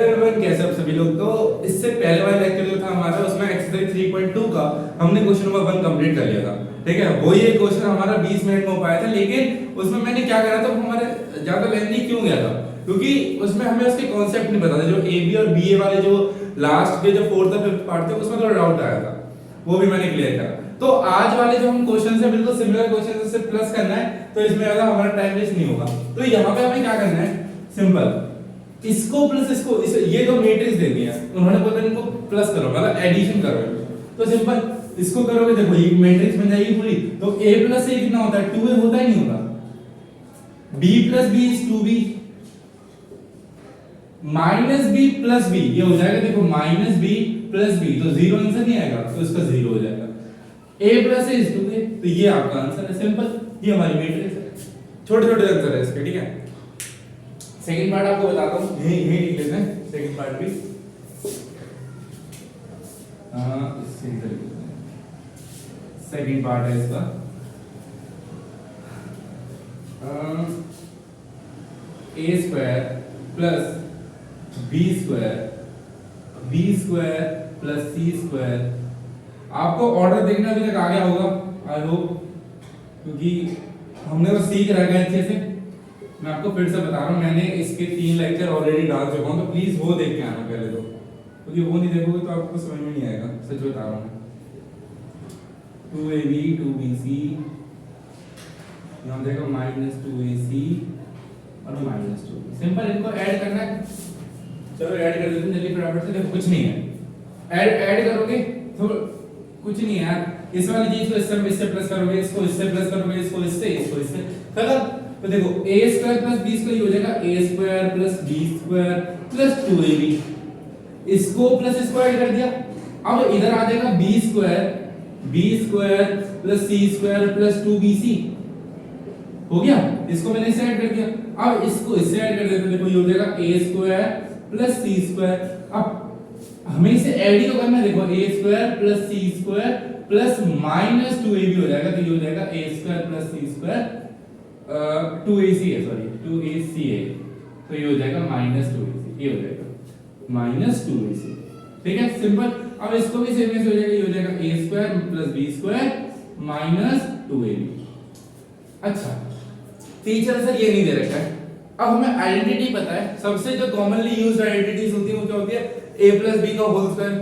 Everyone, कैसे आप सभी लोग। तो इससे पहले वाला लेक्चर जो था हमारा, उसमें एक्सरसाइज 3.2 का हमने क्वेश्चन नंबर 1 कंप्लीट कर लिया था। ठीक है, वो ये क्वेश्चन हमारा 20 मिनट में हो पाया था, लेकिन उसमें मैंने क्या करा था, वो हमारे ज्यादा लेंथी क्यों गया था, क्योंकि उसमें हमें उसके कॉन्सेप्ट नहीं पता था। जो ए बी और बी ए वाले जो लास्ट के जो फोर्थ और फिफ्थ पार्ट थे, उसमें थोड़ा डाउट आया था, वो भी मैंने क्लियर करा। तो आज वाले जो हम क्वेश्चन है बिल्कुल सिमिलर क्वेश्चन, इससे प्लस करना है, तो इसमें ज्यादा हमारा टाइम वेस्ट नहीं होगा। तो यहाँ पे हमें क्या करना है, सिंपल इसको प्लस इसको, ये दो मैट्रिक्स दे दिया उन्होंने, बोला इनको प्लस करो, मतलब एडिशन करो। तो सिंपल इसको करोगे, देखो ये मैट्रिक्स बन जाएगी पूरी। तो a प्लस a कितना होता है, 2a होता है, नहीं होता। b plus b is 2b, minus b plus b ये हो जाएगा, देखो माइनस b प्लस b, तो जीरो आंसर नहीं आएगा, तो इसका जीरो हो जाएगा। a plus a is 2a, तो ये आपका आंसर है। सिंपल, ये हमारी मैट्रिक्स है। छोटे छोटे आंसर है इसके, ठीक है। सेकंड पार्ट आपको बताता हूं, यही लिख लेते हैं सेकंड पार्ट भी। इससे इधर सेकंड पार्ट है इसका। a square plus b square plus c square. आपको ऑर्डर देखना अभी तक आ गया होगा, आई होप, क्योंकि हमने वो सीख रखा है अच्छे से। मैं आपको फिर से बता रहा हूँ, मैंने इसके 3 लेक्चर ऑलरेडी डाल चुका हूँ, तो प्लीज वो देख के आना पहले तो, क्योंकि वो नहीं देखोगे तो आपको समझ में नहीं आएगा, सच बता रहा हूँ। 2ab 2bc, यहाँ देखो माइनस 2ac और माइनस 2b। सिंपल, इनको ऐड करना है। चलो ऐड कर देते हैं जल्दी फटाफट से। देखो कुछ नहीं है, ऐड करोगे तो कुछ नहीं है यार। इस वाली चीज को इससे प्लस करोगे, इसको इससे प्लस करोगे, इसको इससे खत्म। तो देखो a square plus b square हो जाएगा a square plus b square plus 2ab। इसको प्लस इसको ऐड कर दिया, अब इधर आ जाएगा b square plus c square plus 2bc। हो गया, इसको मैंने इससे ऐड कर दिया। अब इसको इससे ऐड कर देते, देखो ये हो जाएगा a square plus c square. अब हमें इसे ऐड ही तो करना है, देखो a square plus c square plus minus 2ab हो जाएगा, तो ये हो जाएगा a square plus c square 2ac है, सॉरी 2ac है, तो ये हो जाएगा माइनस 2ac, ये हो जाएगा माइनस 2ac। ठीक है, सिंपल। अब इसको भी सेम ऐसे हो जाएगा, ये हो जाएगा a square plus b square minus 2ab। अच्छा, टीचर सर ये नहीं दे रखा है। अब हमें आइडेंटिटी पता है, सबसे जो कॉमनली यूज्ड आइडेंटिटीज होती है वो क्या होती है, a प्लस b का होल स्क्वायर।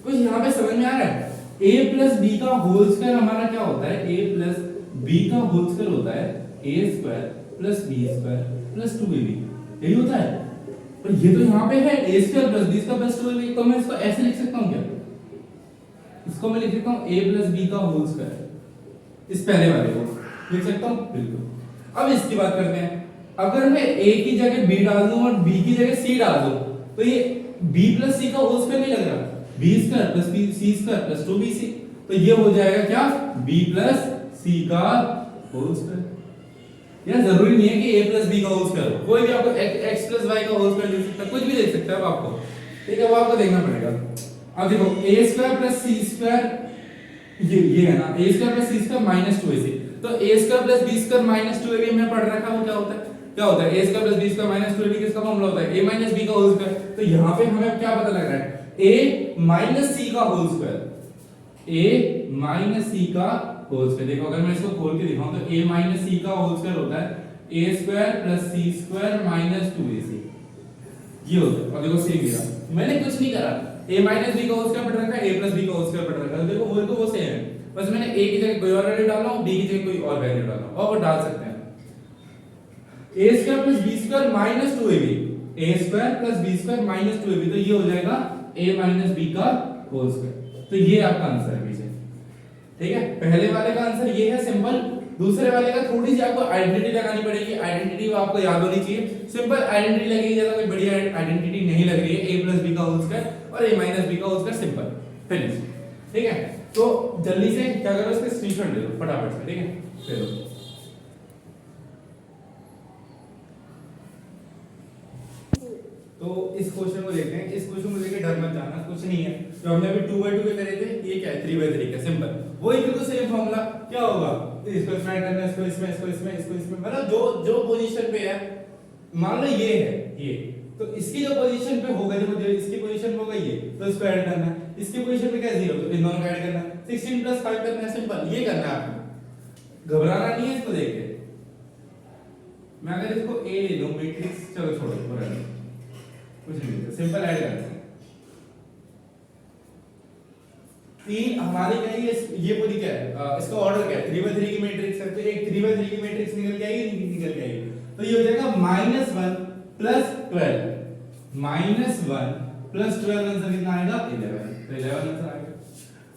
कुछ यहाँ पे समझ में आ रहा है, a प्लस b का होल स्क्वायर हमारा क्या होता है, a प्लस b का होल स्क्वायर होता है a square plus b square plus 2ab, यही होता है। पर ये तो यहाँ पे है a square plus b square plus 2ab, तो मैं इसको ऐसे लिख सकता हूँ क्या, इसको मैं लिख सकता हूँ a प्लस b का होल स्क्वायर, इस पहले वाले को लिख सकता हूँ, बिल्कुल। अब इसकी बात करते हैं। अगर मैं a की जगह b डाल दूं और b की जगह c डाल दूं, तो ये b प्लस c का होल स्क्वायर नहीं लग रहा, b square plus c square plus 2bc, तो ये हो जाएगा क्या, b प्लस c का होल स्क्वायर। यार जरूरी नहीं है कि a प्लस b का होल स्क्वायर हो, कोई भी आपको x प्लस y का होल स्क्वायर दे सकता है, कुछ भी दे सकता है आपको। ठीक है, वो आपको देखना पड़ेगा। अब देखो a square plus c square, ये है ना, a square plus c square minus 2ac, तो a square plus b square minus 2ab हमने पढ़ रखा है, वो क्या होता है, a square plus b square minus 2ab किसका फॉर्मूला होता है, a माइनस b का होल स्क्वायर। तो यहाँ पे हमें क्या पता लग रहा है, a माइनस c का whole square, a minus c का होल स्क्वायर। देखो अगर मैं इसको खोल के दिखाऊं तो a माइनस c का होल स्क्वायर होता है a square plus c square minus 2ac, ये होता है। और देखो सेम मेरा, मैंने कुछ नहीं करा, a माइनस b का होल स्क्वायर पढ़ रखा है, a प्लस b का होल स्क्वायर पढ़ रखा है, देखो वो तो वो सेम है, बस मैंने a की जगह कोई और वैल्यू डाला हूं, b की जगह कोई और वैल्यू डाला हूं, और वो डाल सकते हैं। a square plus b square minus 2ab, a square plus b square minus 2ab, तो ये हो जाएगा a माइनस b का होल स्क्वायर। तो ये आपका आंसर है पीछे। ठीक है, पहले वाले का आंसर ये है, सिंपल। दूसरे वाले का थोड़ी सी आपको आइडेंटिटी लगानी पड़ेगी, आइडेंटिटी आपको याद होनी चाहिए। सिंपल आइडेंटिटी लगेगी, ज्यादा कोई बड़ी आइडेंटिटी नहीं लग रही है, a प्लस b का होल स्क्वायर और a माइनस b का होल स्क्वायर, सिंपल, फिनिश। ठीक है, तो जल्दी से क्या करो, इसके स्क्रीनशॉट ले लो फटाफट से। ठीक है, चलो तो इस क्वेश्चन को देखते हैं। इस क्वेश्चन को लेके डर मत जाना, कुछ नहीं है। जो हमने अभी 2/2 के करे थे, ये क्या है 3/3 का, सिंपल वही बिल्कुल सेम फॉर्मूला। क्या होगा, इसको इसमें ऐड करना है, इसको इसमें, इसको इसमें, इसको इसमें, मतलब जो जो पोजीशन पे है, मान लो ये है ये, तो इसकी जो पोजीशन पे होगा, देखो तो इसको ऐड करना है, इसकी पोजीशन पे क्या है 0, तो इन दोनों को ऐड करना है, 16 प्लस 5 करना है, सिंपल ये करना है आपको, घबराना नहीं है इसको देख के। मैं अगर इसको ए ले लूं मैट्रिक्स, चलो छोड़ो कुछ नहीं, सिंपल ऐड करते हैं। तीन हमारी क्या है, ये पूरी क्या है, इसका ऑर्डर क्या है, 3/3 की मैट्रिक्स है, तो एक 3/3 की मैट्रिक्स निकल के आएगी, निकल के आएगी, तो ये हो जाएगा -1 प्लस 12, -1 प्लस 12 आंसर कितना आएगा 11, तो 11 आंसर आ गया।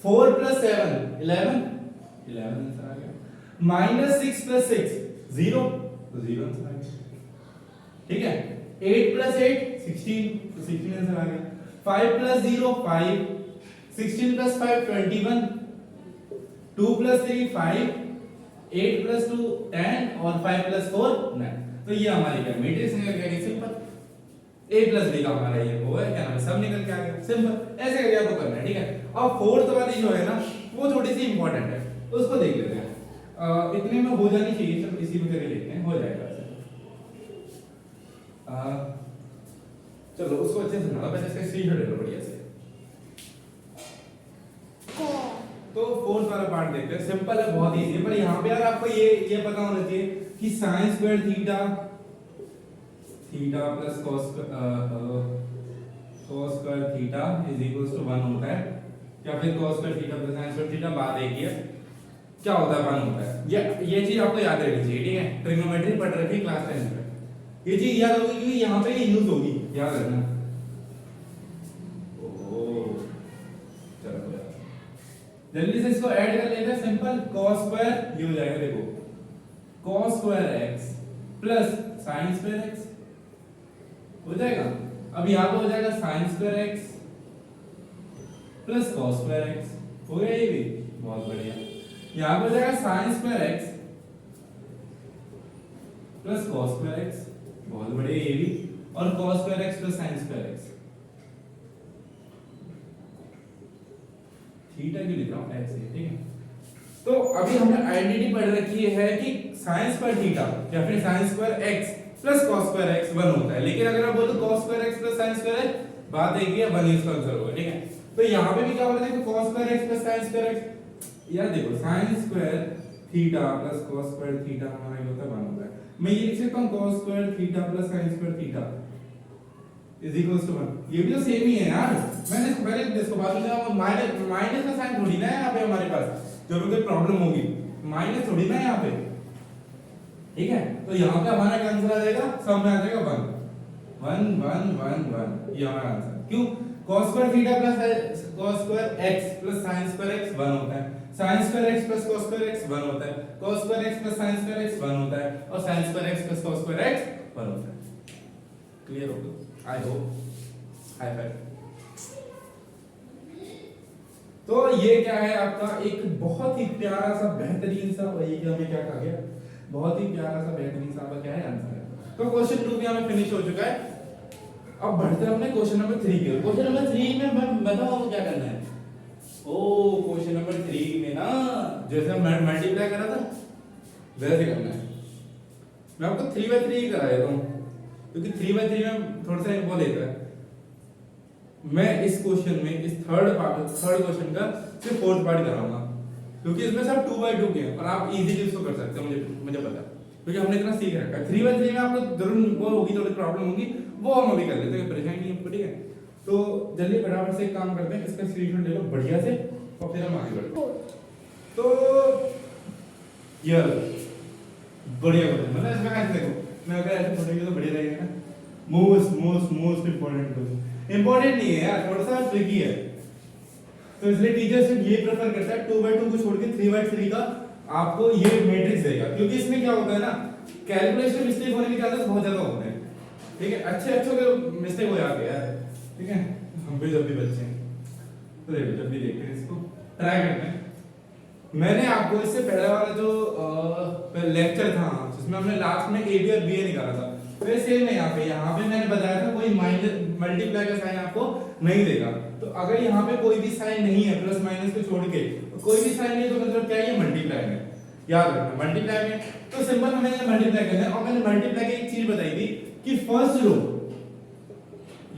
4 प्लस 7 11, 11 आंसर आ गया। -6 प्लस 6 0, तो 0 आंसर आ गया, ठीक है। 8 प्लस 8 16, तो 16 आंसर आ गया। 5 प्लस 0 5, 16 प्लस 5 21, 2 प्लस 3 5, 8 प्लस 2 10 और 5 प्लस 4 9, तो ये हमारी क्या मैट्रिक्स निकल के आ गई, सिंपल। a प्लस b का हमारा ये वो है, क्या नाम है, सब निकल के आ गया, सिंपल। ऐसे करके आपको करना है, ठीक है। अब फोर्थ वाली जो है ना वो थोड़ी सी इंपॉर्टेंट है, उसको देख लेते हैं। इतने में हो जानी चाहिए, चलो इसी में करके देखते हैं, हो जाएगा ऐसे। चलो उसको अच्छे से सुना लो, पहले इसका स्क्रीनशॉट ले लो बढ़िया से। तो फोर्थ वाला पार्ट देखते हैं, सिंपल है, बहुत इजी है, पर यहाँ पे यार आपको ये पता होना चाहिए कि sin square theta plus cos square theta is equals to 1 होता है, या फिर cos square theta plus sin square theta, बात एक ही है, क्या होता है 1 होता है। ये चीज आपको याद रखनी चाहिए, ठीक है। ट्रिग्नोमेट्री पढ़ रखी है क्लास 10 में, ये चीज याद होगी क्योंकि यहाँ पे ये यूज होगी, याद रखना। जल्दी से इसको ऐड कर लेते हैं, सिंपल। cos स्क्वायर ये हो जाएगा, देखो cos square x plus sin square x हो जाएगा। अब यहां पे हो जाएगा sin square x plus cos square x, हो गया ये भी, बहुत बढ़िया। यहां पे हो जाएगा sin square x plus cos square x, बहुत बढ़िया ये भी, और cos square x plus sin square x, theta की लिख रहा हूं x, ठीक है। तो अभी हमने आइडेंटिटी पढ़ रखी है कि sin स्क्वायर थीटा या फिर sin square x plus cos square x 1 होता है, लेकिन अगर आप बोलो cos square x plus sin square x, बात एक ही है, 1 इसका आंसर होगा, ठीक है। तो यहां पे भी क्या बोला देखो cos square x plus sin square x, यार देखो sin square theta plus cos square theta हमारा ये होता है 1 होता है। मैं ये लिख सकता हूं cos square theta plus sin square theta is equals to 1, ये भी तो सेम ही है यार। मैंने पहले इसको बात किया, माइनस का साइन थोड़ी ना है यहाँ पे हमारे पास, जब कोई प्रॉब्लम होगी माइनस थोड़ी ना है यहाँ पे, ठीक है। तो यहाँ पे हमारा क्या आंसर आ जाएगा, सब में आ जाएगा 1 1 1 1 1, ये हमारा आंसर। क्यों, cos square theta plus cos square x plus sin square x 1 होता है, sin square x plus cos square x 1 होता है, cos square x plus sin square x 1 होता है, और sin square x plus cos square x 1 होता है। Clear हो गया? I hope, high five. तो ये क्या है आपका एक बहुत ही प्यारा सा बेहतरीन सा, वही कि हमें क्या कहा गया, बहुत ही प्यारा सा बेहतरीन सा आपका क्या है आंसर है। तो क्वेश्चन 2 भी हमें फिनिश हो चुका है। अब बढ़ते हैं अपने क्वेश्चन नंबर 3 की ओर। क्वेश्चन नंबर 3 में मैं बताऊं आपको क्या करना है। ओ क्वेश्चन नंबर 3 में ना जैसे हम मल्टीप्लाई करा था वैसे करना है। मैं आपको 3/3 करा देता हूं क्योंकि 3/3 में थोड़ा सा वो लेता है। मैं इस क्वेश्चन में इस थर्ड क्वेश्चन का सिर्फ फोर्थ पार्ट कराऊंगा क्योंकि इसमें सब 2/2 के हैं और आप इजीली इसको कर सकते हो, मुझे पता है क्योंकि हमने इतना सीख रखा है। 3/3 में आपको जरूर वो होगी, थोड़ी प्रॉब्लम होगी, वो हम अभी कर लेते हैं, परेशानी नहीं है, ठीक है। तो जल्दी फटाफट से एक काम करते हैं, इसका स्क्रीनशॉट ले लो बढ़िया से और फिर हम आगे बढ़ते हैं। तो ये बढ़िया क्वेश्चन, मतलब इसमें ऐसे देखो, मैं अगर ऐसे पढ़ेंगे तो बढ़िया रहेगा ना। मोस्ट इंपॉर्टेंट क्वेश्चन, इंपॉर्टेंट नहीं है यार, थोड़ा सा ट्रिकी है, तो इसलिए टीचर्स ये प्रेफर करता है 2/2 को छोड़ के 3/3 का आपको ये मैट्रिक्स देगा, क्योंकि इसमें क्या होता है ना, कैलकुलेशन मिस्टेक होने के चांसेस बहुत ज्यादा होते हैं, ठीक है। अच्छे के मिस्टेक हो जाते हैं यार, ठीक है। हम भी जब भी बच्चे हैं तो देखो जब भी देखते हैं इसको ट्राई करते हैं। मैंने आपको इससे पहले वाला जो लेक्चर था जिसमें हमने लास्ट में AB और BA निकाला था, फिर सेम है यहाँ पे मैंने बताया था कोई मल्टीप्लाई का साइन आपको नहीं देगा। तो अगर यहाँ पे कोई भी साइन नहीं है, प्लस माइनस को छोड़ के कोई भी साइन नहीं, तो मतलब क्या है, ये मल्टीप्लाई में, याद रखना मल्टीप्लाई में। तो सिंपल हमें ये मल्टीप्लाई करना है। और मैंने मल्टीप्लाई की एक चीज बताई थी कि फर्स्ट रो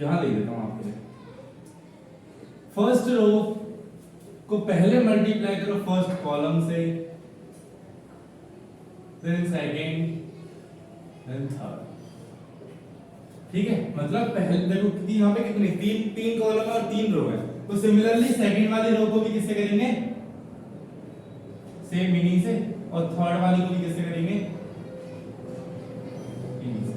यहाँ लिख देता हूँ आपके लिए, फर्स्ट रो को पहले मल्टीप्लाई करो फर्स्ट कॉलम से, देन सेकंड, देन थर्ड। ठीक है, मतलब पहले देखो कितनी यहाँ पे कितनी तीन कॉलम और 3 रो है, तो सिमिलरली सेकंड वाली रो को भी किससे करेंगे, सेम मीनिंग से, और थर्ड वाली को भी किससे करेंगे, इन्हीं से।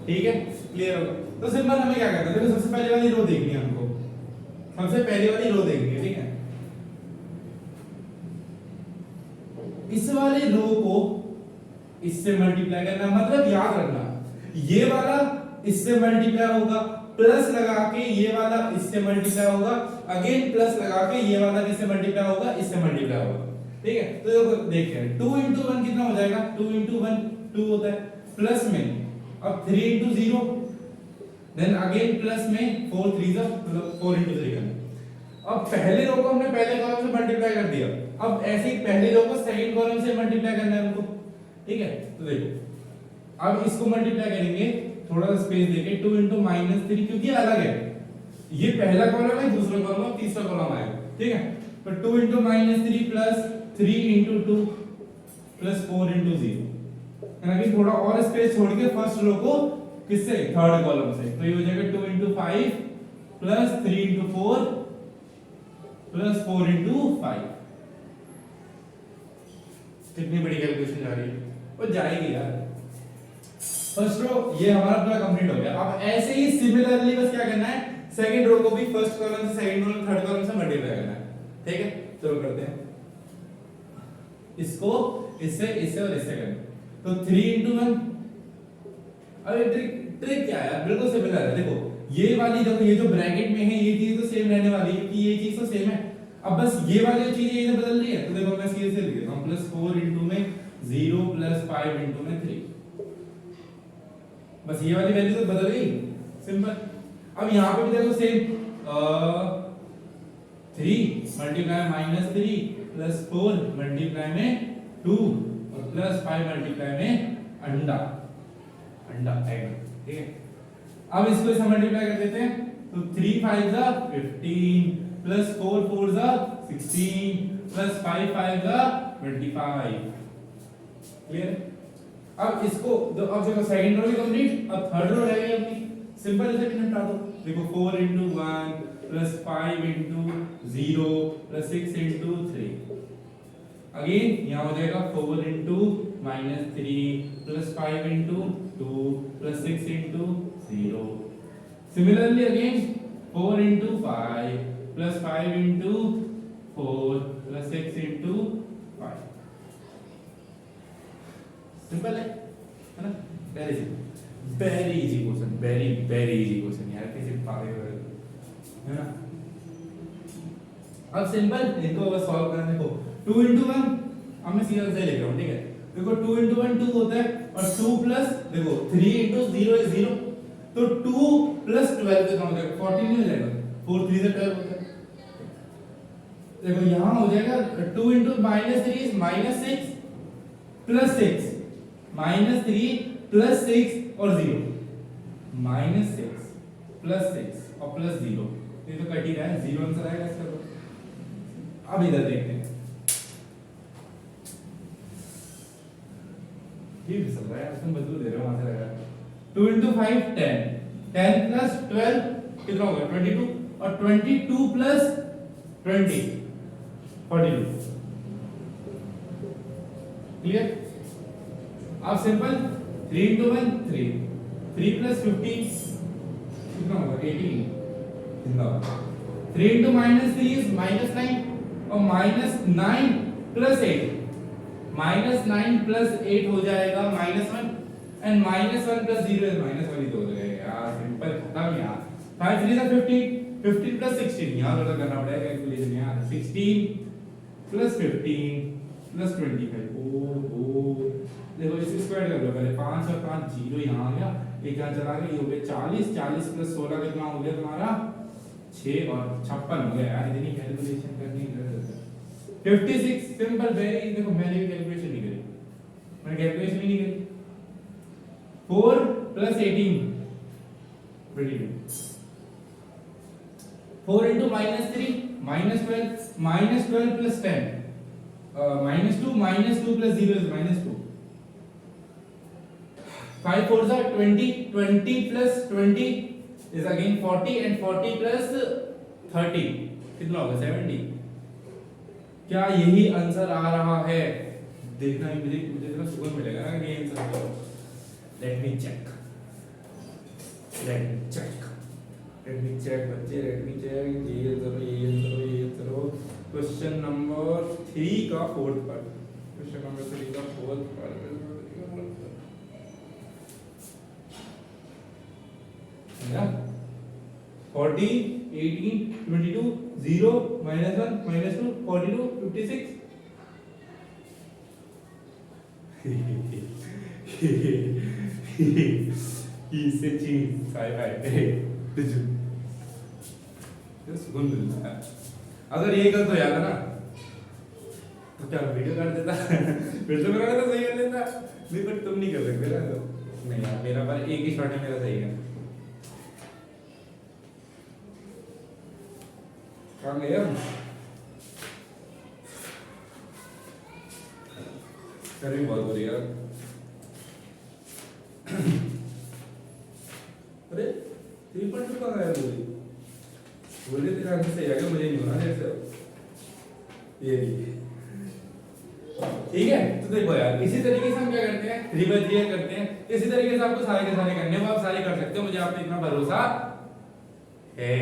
ठीक है, क्लियर हो? तो सिंपल हमें क्या करना है, देखो सबसे पहले वाली रो देखनी है हमको, सबसे पहले वाली रो देखनी है। ठीक है, इस वाले रो को इससे मल्टीप्लाई करना, मतलब याद रखना ये वाला इससे मल्टीप्लाई होगा, प्लस लगा के ये वाला इससे मल्टीप्लाई होगा, अगेन प्लस लगा के ये वाला किससे मल्टीप्लाई होगा, इससे मल्टीप्लाई होगा। ठीक है, तो देखो देखते हैं 2 into 1 कितना हो जाएगा, 2 into 1 2 होता है, प्लस में अब 3 into 0, देन अगेन प्लस में 4 3 मतलब 4 into 3 करना। अब पहले रो को हमने पहले कॉलम से मल्टीप्लाई कर दिया, अब ऐसे ही पहले रो को सेकंड कॉलम से मल्टीप्लाई करना है हमको। ठीक है, तो देखो अब इसको मल्टीप्लाई करेंगे थोड़ा सा स्पेस देके, 2 into -3, क्योंकि अलग है, ये पहला कॉलम है, दूसरा कॉलम है, तीसरा कॉलम आएगा। ठीक है, तो 2 into -3 plus 3 into 2 plus 4 into 0, यानी थोड़ा और स्पेस छोड़ के फर्स्ट रो को किससे, थर्ड कॉलम से, तो ये हो जाएगा 2 into 5 plus 3 into 4 plus 4 into 5। कितनी बड़ी कैलकुलेशन जा रही है, वो जाएगी यार। फर्स्ट रो ये हमारा पूरा कंप्लीट हो गया। अब ऐसे ही सिमिलरली बस क्या करना है, सेकंड रो को भी फर्स्ट कॉलम से, सेकंड कॉलम, थर्ड कॉलम से मल्टीप्लाई करना है। ठीक है, चलो करते हैं, इसको इससे इससे और इससे करें, तो 3 into 1। अब ट्रिक क्या है यार, बिल्कुल सिमिलर है। देखो ये वाली, देखो ये जो ब्रैकेट में है ये चीज तो सेम रहने वाली है, क्योंकि ये चीज तो सेम है। अब बस ये वाली चीज ये बदल रही है, तो देखो मैं सीधे से लिख देता हूं, +4 into में 0 प्लस 5 into में 3, बस ये वाली वैल्यू तो बदल गई, सिंपल। अब यहाँ पे भी देखो सेम, 3 मल्टीप्लाई -3 प्लस 4 मल्टीप्लाई में 2 और प्लस 5 मल्टीप्लाई में अंडा एग। ठीक है, अब इसको इससे मल्टीप्लाई कर देते हैं, तो 3 5 जा 15 प्लस 4 4 जा 16 प्लस 5 5 जा 25। क्लियर? अब इसको अब देखो सेकंड रो भी कंप्लीट, अब थर्ड रो रह गई अपनी, सिंपल इसे भी निपटा दो। देखो 4 into 1 plus 5 into 0 plus 6 into 3, again यहाँ हो जाएगा 4 into -3 plus 5 into 2 plus 6 into 0। Similarly again 4 into 5 plus 5 into 4 plus 6 into 5। Simple है ना, very simple, very easy question, very very easy question यार, कैसे पागे है ना। अब सिंपल इनको बस सॉल्व करना। देखो 2 into 1 अब मैं सीधा से लिख रहा हूं। ठीक है, देखो 2 into 1 2 होता है, और 2 प्लस देखो 3 into 0 is 0, तो 2 प्लस 12 कितना हो जाएगा, 14 नहीं हो जाएगा, 4 3 से 12 होता है। देखो यहां हो जाएगा 2 into -3 is -6 प्लस 6, -3 प्लस 6 और 0, -6 प्लस 6 और प्लस 0, ये तो कट ही रहा है, 0 आंसर आएगा इसका। तो अब इधर देखते हैं, ठीक चल रहा है, उसमें बदलू दे रहे हो, वहां से लगा 2 into 5 10, 10 प्लस 12 कितना होगा 22, और 22 प्लस 20 42। क्लियर? अब सिंपल 3 into 1 3, 3 प्लस 15 कितना होगा 18, कितना होगा 3 into -3 is -9, और -9 प्लस 8, -9 प्लस 8 हो जाएगा -1, एंड -1 प्लस 0 is -1 ही तो हो जाएगा यार, सिंपल खत्म यार। 5 3 is 15, 15 प्लस 16, यहाँ थोड़ा करना पड़ेगा कैलकुलेशन यार, 16 प्लस 15 प्लस 25। ओहो देखो इसे स्क्वायर कर लो पहले, 5 और 5 0 यहाँ आ गया, एक यहाँ चला गया, ये हो गया 40, 40 प्लस 16 कितना हो गया तुम्हारा 6 और 56 हो गया यार, इतनी कैलकुलेशन करनी है 56 सिंपल वेरी। देखो मैंने भी कैलकुलेशन नहीं करी, मैंने कैलकुलेशन ही नहीं करी। 4 plus 18 22, 4 into -3 -12 -12 plus 10 -2 plus 0 is -2 5 4s are 20 20 plus 20 is again 40 and 40 plus 30 कितना होगा 70 क्या यही आंसर आ रहा है देखना ही मुझे इतना सुकून मिलेगा ना कि ये आंसर करो लेट मी चेक बच्चे लेट मी चेक ये आंसर हो क्वेश्चन नंबर 3 का फोर्थ पार्ट क्वेश्चन नंबर 3 का फोर्थ पार्ट 40 18 22 0 -1 -2 42 56 इससे चीज साई सुकून मिलता है अगर ये कर तो याद है ना तो क्या वीडियो कर देता फिर तो मेरा तो सही कर देता नहीं पर तुम नहीं कर सकते ना तो नहीं यार मेरा पर एक ही शॉट है मेरा सही है काम गया गर्मी बहुत हो रही है यार अरे 3.2 कहाँ गया बोले तेरा आंसर सही आ गया मुझे नहीं होना जैसे ये ठीक है तो देखो यार इसी तरीके से हम क्या करते हैं 3/3 करते हैं इसी तरीके से आपको सारे के सारे करने हैं वो आप सारे कर सकते हो मुझे आप पे इतना भरोसा है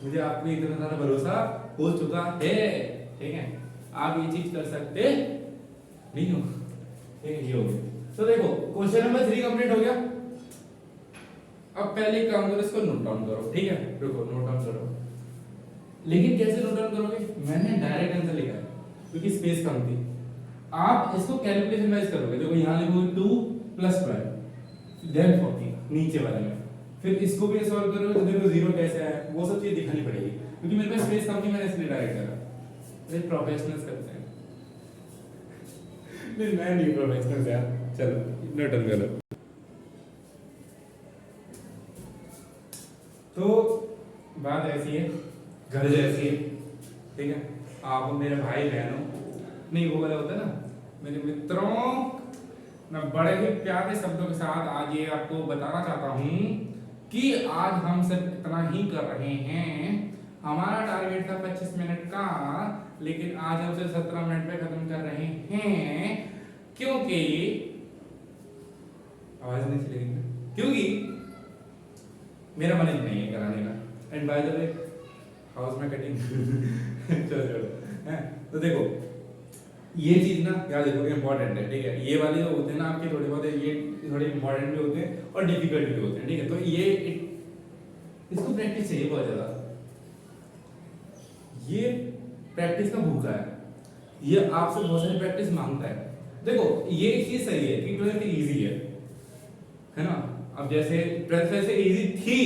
मुझे आप पे इतना सारा भरोसा हो चुका है ठीक है आप ये चीज कर सकते नहीं हो ठीक है ये हो गया तो देखो क्वेश्चन नंबर 3 कंप्लीट हो गया अब पहले एक काम करो इसको नोट डाउन करो ठीक है देखो नोट डाउन करो लेकिन कैसे नोट डाउन करोगे मैंने डायरेक्ट आंसर लिखा है क्योंकि स्पेस कम थी आप इसको कैलकुलेशन वाइज करोगे देखो यहां लिखोगे 2 + 12 देन 40 नीचे वाले में फिर इसको भी सॉल्व करोगे तो देखो 0 कैसे आया वो सब चीज दिखानी पड़ेगी क्योंकि मेरे पास स्पेस कम थी मैंने इसलिए डायरेक्ट करा ये प्रोफेशनल्स करते हैं नहीं मैं नहीं प्रोफेशनल यार चलो नोट डाउन करो तो बात ऐसी है घर जैसी है ठीक है आप मेरे भाई बहनों नहीं वो वाला होता है ना मेरे मित्रों मैं बड़े ही प्यारे शब्दों के साथ आज ये आपको बताना चाहता हूँ कि आज हम सिर्फ इतना ही कर रहे हैं हमारा टारगेट था 25 मिनट का लेकिन आज हम सिर्फ 17 मिनट में खत्म कर रहे हैं क्योंकि आवाज नहीं चलेगी क्योंकि मेरा मन नहीं है कराने का and by the way house में कटिंग चलो तो देखो ये चीज ना याद रखोगे इंपॉर्टेंट है ठीक है ये वाले जो होते हैं ना आपके थोड़े बहुत ये थोड़े इंपॉर्टेंट भी होते हैं और डिफिकल्ट भी होते हैं ठीक है तो ये इसको प्रैक्टिस चाहिए बहुत ज्यादा ये प्रैक्टिस का भूखा है ये आपसे बहुत सारी प्रैक्टिस मांगता है देखो ये चीज सही है कि 12th इजी है ना अब जैसे 12th वैसे इजी थी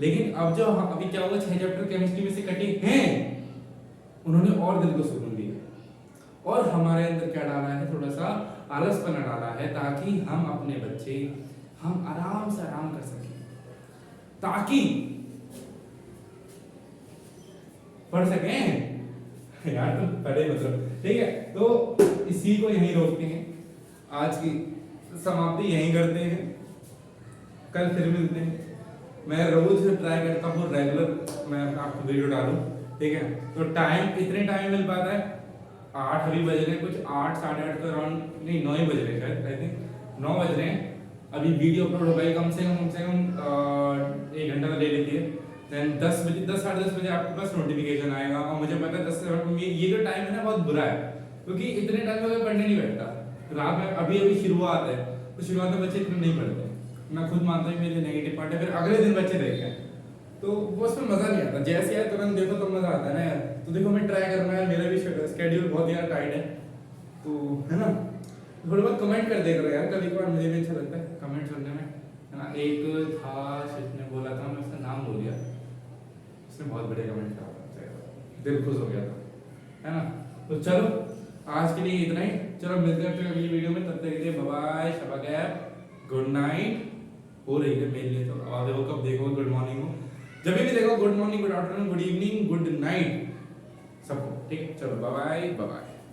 लेकिन अब जो अभी क्या हुआ 6 चैप्टर केमिस्ट्री में से कटे हैं उन्होंने और दिल को सुकून दिया और हमारे अंदर क्या डाला है थोड़ा सा आलसपना डाला है ताकि हम अपने बच्चे हम आराम से आराम कर सकें ताकि पढ़ सकें यार तो पढ़े मतलब ठीक है तो इसी को यहीं रोकते हैं आज की समाप्ति यहीं करते हैं कल फिर मिलते हैं मैं रोज ट्राई करता हूँ रेगुलर मैं आपको वीडियो डालूं ठीक है तो टाइम इतने टाइम मिल पाता है 8 अभी बज रहे कुछ 8 साढ़े 8 तो अराउंड नहीं 9 ही बज रहे शायद आई थिंक 9 बज रहे हैं अभी वीडियो अपलोड हो गई कम से कम 1 घंटा तो ले लेती है देन 10 बजे 10 साढ़े 10 बजे आपके पास नोटिफिकेशन आएगा और मुझे पता है 10 से ये जो टाइम है ना बहुत बुरा है क्योंकि इतने टाइम में पढ़ने नहीं बैठता रात में अभी शुरुआत है तो शुरुआत में बच्चे इतना नहीं पढ़ते मैं खुद मानता हूँ मेरे नेगेटिव पॉइंट है फिर अगले दिन बच्चे देखें तो वो उसमें मजा नहीं आता जैसे यार तुरंत देखो तो मजा आता है ना यार तो देखो मैं ट्राई करना है मेरा भी स्केड्यूल बहुत यार टाइट है तो है ना थोड़ा बहुत कमेंट कर देगा यार कभी कभार मुझे भी अच्छा लगता है कमेंट करने में है ना एक था जिसने बोला था मैं उसका नाम भूल गया उसने बहुत बड़े कमेंट करा दिल खुश हो गया था है ना तो चलो आज के लिए इतना ही चलो मिलते हैं फिर अगली वीडियो में तब तक के लिए बाय बाय शबा गैप गुड नाइट हो रही है मेरे लिए तो आगे वो कब देखो गुड मॉर्निंग हो जब भी देखो good morning, good afternoon, good evening, good night सबको, ठीक है। चलो बाय बाय बाय बाय।